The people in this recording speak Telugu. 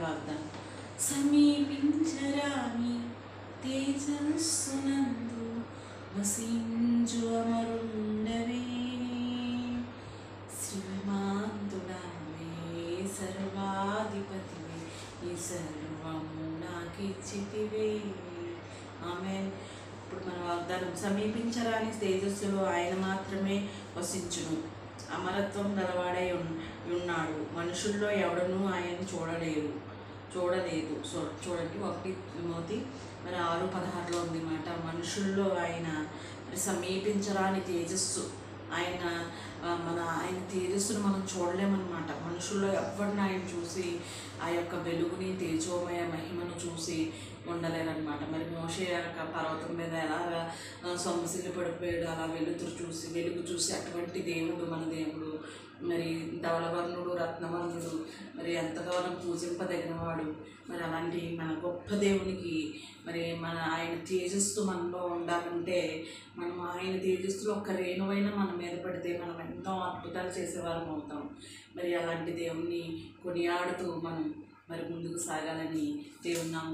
వాగ్దానం. సమీపించరాని తేజస్సునందు వసించు అమరుండవే, శ్రీమంతుడవే, సర్వాధిపతివే, ఈ సర్వము నాకిచ్చితివే. ఆమేన్. ఇప్పుడు మన వాగ్దానం, సమీపించరాని తేజస్సులో ఆయన మాత్రమే వసించును. అమరత్వం గలవాడై ఉన్నాడు. మనుషుల్లో ఎవడనూ ఆయన చూడలేదు. చూడండి 1 తిమోతి 6:16 ఉంది మాట. మనుషుల్లో ఆయన సమీపించరాని తేజస్సు. ఆయన తేజస్సును మనం చూడలేమన్నమాట. మనుషుల్లో ఎవరిని ఆయన చూసి ఆ యొక్క వెలుగుని, తేజోమయ మహిమను చూసి ఉండలేరన్నమాట. మరి మోషే పర్వతం మీద ఎలాగా సొమ్మసిల్లి పడిపోయాడు, అలా వెలుగు చూసి అటువంటి దేవుడు మన దేవుడు. మరి ధవలవర్ణుడు, రత్నవర్ణుడు, మరి ఎంతగానో పూజింపదగినవాడు. మరి అలాంటి మన గొప్ప దేవునికి మరి ఆయన తేజస్సు మనలో ఉండాలంటే మనం ఆయన తేజస్సులో ఒక్క రేణువైనా మన మీద పడితే మనం ఎంతో అద్భుతాలు చేసేవారం అవుతాం. మరి అలాంటి దేవుణ్ణి కొనియాడుతూ మనం మరి ముందుకు సాగాలని దేవుని